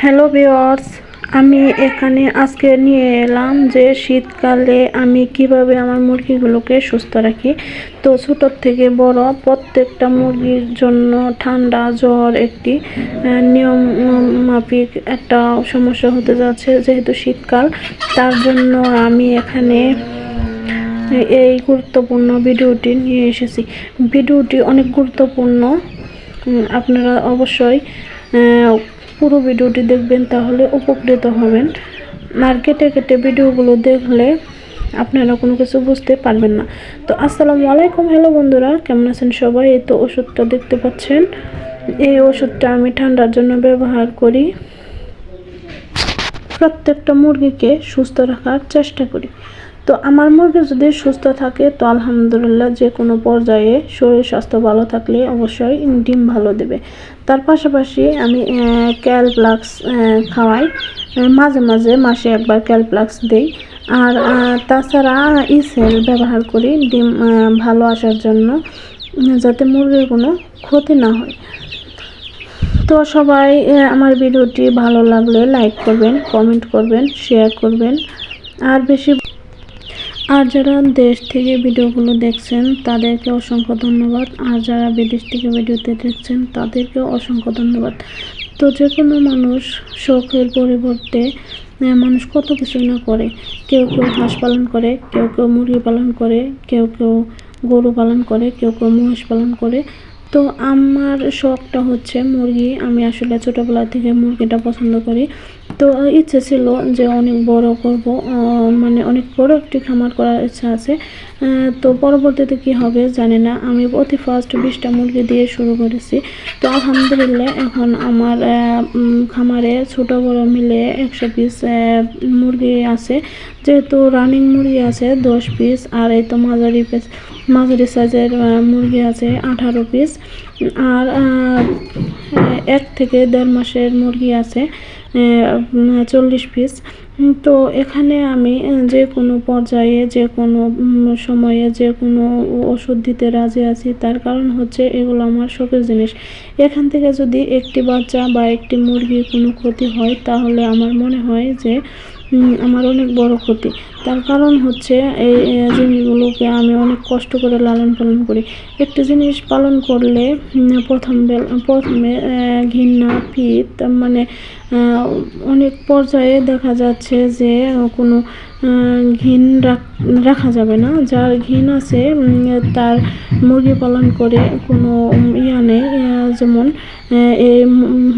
Hello viewers, আমি এখানে আজকে নিয়ে এলাম যে শীতকালে আমি কিভাবে আমার মুরগিগুলোকে সুস্থ রাখি। তো ছোটোর থেকে বড় প্রত্যেকটা মুরগির জন্য ঠান্ডা জ্বর একটি নিয়ম মাফিক একটা সমস্যা হতে যাচ্ছে, যেহেতু শীতকাল। তার জন্য আমি এখানে এই গুরুত্বপূর্ণ ভিডিওটি নিয়ে এসেছি। ভিডিওটি অনেক গুরুত্বপূর্ণ, আপনারা অবশ্যই পুরো ভিডিওটি দেখবেন, তাহলে উপকৃত হবেন। আর কেটে কেটে ভিডিওগুলো দেখলে আপনারা কোনো কিছু বুঝতে পারবেন না। তো আসসালামু আলাইকুম, হ্যালো বন্ধুরা, কেমন আছেন সবাই? এই তো ওষুধটা দেখতে পাচ্ছেন, এই ওষুধটা আমি ঠান্ডার জন্য ব্যবহার করি। প্রত্যেকটা মুরগিকে সুস্থ রাখার চেষ্টা করি। তো আমার মুরগি যদি সুস্থ থাকে তো আলহামদুলিল্লাহ, যে কোনো পর্যায়ে শরীর স্বাস্থ্য ভালো থাকলে অবশ্যই ডিম ভালো দেবে। তার পাশাপাশি আমি ক্যালপ্লাক্স খাওয়াই, মাঝে মাঝে মাসে একবার ক্যালপ্লাক্স দিই। আর তাছাড়া ইসেল ব্যবহার করি ডিম ভালো আসার জন্য, যাতে মুরগির কোনো ক্ষতি না হয়। তো সবাই আমার ভিডিওটি ভালো লাগলে লাইক করবেন, কমেন্ট করবেন, শেয়ার করবেন। আর যারা দেশ থেকে ভিডিওগুলো দেখছেন তাদেরকে অসংখ্য ধন্যবাদ, আর যারা বিদেশ থেকে ভিডিওতে দেখছেন তাদেরকেও অসংখ্য ধন্যবাদ। তো যে কোনো মানুষ শখের পরিবর্তে মানুষ কত কিছু না করে। কেউ কেউ হাঁস পালন করে, কেউ কেউ মুরগি পালন করে, কেউ কেউ গরু পালন করে, কেউ কেউ মহিষ পালন করে। তো আমার শখটা হচ্ছে মুরগি। আমি আসলে ছোটোবেলা থেকে মুরগিটা পছন্দ করি। তো ইচ্ছে ছিল যে অনেক বড় করব, মানে অনেক বড় একটি খামার করার ইচ্ছা আছে। তো পরবর্তীতে কি হবে জানি না। আমি অতি ফার্স্ট 20টা মুরগি দিয়ে শুরু করেছি। তো আলহামদুলিল্লাহ এখন আমার খামারে ছোট বড় মিলে 100 পিস মুরগি আছে। যেহেতু রানিং মুরগি আছে 10 পিস, আর এই তো মাঝারি সাইজের মুরগি আছে 18 পিস, আর 1 থেকে 1.5 মাসের মুরগি আছে 40 পিস। তো এখানে আমি যে কোনো পর্যায়ে, যে কোনো সময়ে, যে কোনো ওষুধ দিতে রাজি আছি। তার কারণ হচ্ছে এগুলো আমার শখের জিনিস। এখান থেকে যদি একটি বাচ্চা বা একটি মুরগির কোনো ক্ষতি হয় তাহলে আমার মনে হয় যে আমার অনেক বড় ক্ষতি। তার কারণ হচ্ছে এই জিনিসগুলোকে আমি অনেক কষ্ট করে লালন পালন করি। একটা জিনিস পালন করলে প্রথমে ঘৃণা, পিত, মানে অনেক পর্যায়ে দেখা যাচ্ছে যে কোনো ঘৃণ রাখা যাবে না। যার ঘৃণ আছে তার মুরগি পালন করে কোনো নেই। যেমন এই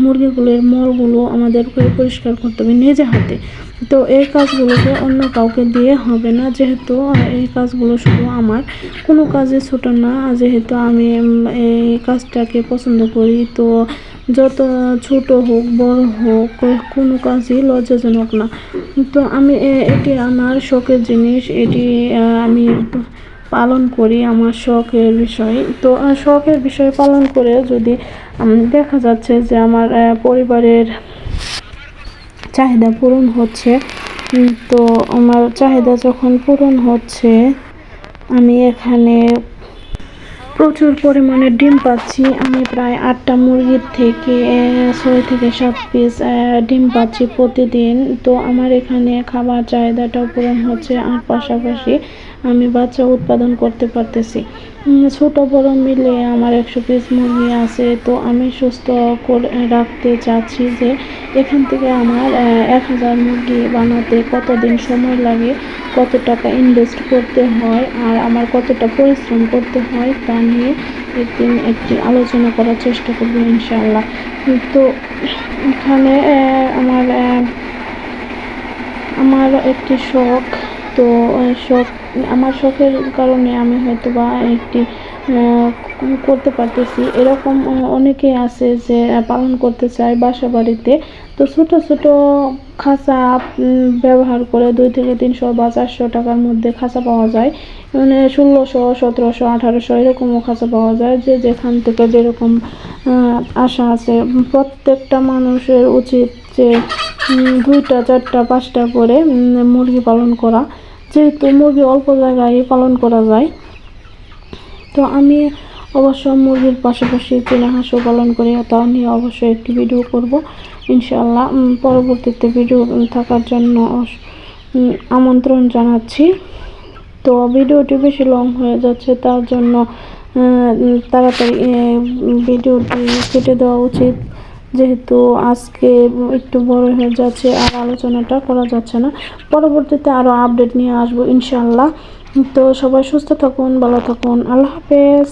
মুরগিগুলোর মলগুলো আমাদেরকে পরিষ্কার করতে হবে নিজে হাতে। তো এই কাজগুলোকে অন্য কাউকে দিয়ে হবে না, যেহেতু এই কাজগুলো শুধু আমার, কোনো কাজে ছোট না। যেহেতু আমি এই কাজটাকে পছন্দ করি, তো যত ছোট হোক বড় হোক কোনো কাজই লজ্জাজনক না। তো আমি এটি আমার শখের জিনিস, এটি আমি পালন করি আমার শখের বিষয়। তো শখের বিষয় পালন করে যদি দেখা যাচ্ছে যে আমার পরিবারের চাহিদা পূরণ হচ্ছে, তো আমার চাহিদা যখন পূরণ হচ্ছে আমি এখানে প্রচুর পরিমাণে ডিম পাচ্ছি। আমি প্রায় 8টা মুরগির থেকে 6 থেকে 7 পিস ডিম পাচ্ছি প্রতিদিন। তো আমার এখানে খাবার চাহিদাটাও পূরণ হচ্ছে, আর পাশাপাশি আমি বাচ্চা উৎপাদন করতে পারতেছি। ছোট বড় মিলে আমার 100 পিস মুরগি আছে। তো আমি সুস্থ করে রাখতে চাচ্ছি যে এখান থেকে আমার 1000 মুরগি বানাতে কতদিন সময় লাগে, কত টাকা ইনভেস্ট করতে হয়, আর আমার কতটা পরিশ্রম করতে হয় তা নিয়ে একদিন একটি আলোচনা করার চেষ্টা করব ইনশাআল্লাহ। তো এখানে আমার একটি শখ। তো আমার শখের কারণে আমি হয়তো বা একটি করতে পারতেছি। এরকম অনেকেই আছে যে পালন করতে চায় বাসা বাড়িতে। তো ছোট ছোট খাঁচা ব্যবহার করে 2 থেকে 300 বা 400 টাকার মধ্যে খাঁচা পাওয়া যায়, মানে 1600, 1700, 1800 এরকমও খাঁচা পাওয়া যায়। যে যেখান থেকে যেরকম আশা আছে, প্রত্যেকটা মানুষের উচিত যে 2টা, 4টা, 5টা করে মুরগি পালন করা, যেহেতু মুরগি অল্প জায়গায় পালন করা যায়। তো আমি অবশ্য মুরগির পাশাপাশি চীনা হাঁসও পালন করি, তা নিয়ে অবশ্যই একটি ভিডিও করব ইনশাআল্লাহ পরবর্তীতে ভিডিও থাকার জন্য আমন্ত্রণ জানাচ্ছি। তো ভিডিওটি বেশি লং হয়ে যাচ্ছে, তার জন্য তাড়াতাড়ি ভিডিওটি কেটে দেওয়া উচিত, যেহেতু আজকে একটু বড় হয়ে যাচ্ছে আর আলোচনাটা করা যাচ্ছে না। পরবর্তীতে আরও আপডেট নিয়ে আসবো ইনশাআল্লাহ। তো সবাই সুস্থ থাকুন, ভালো থাকুন, আল্লাহ হাফেজ।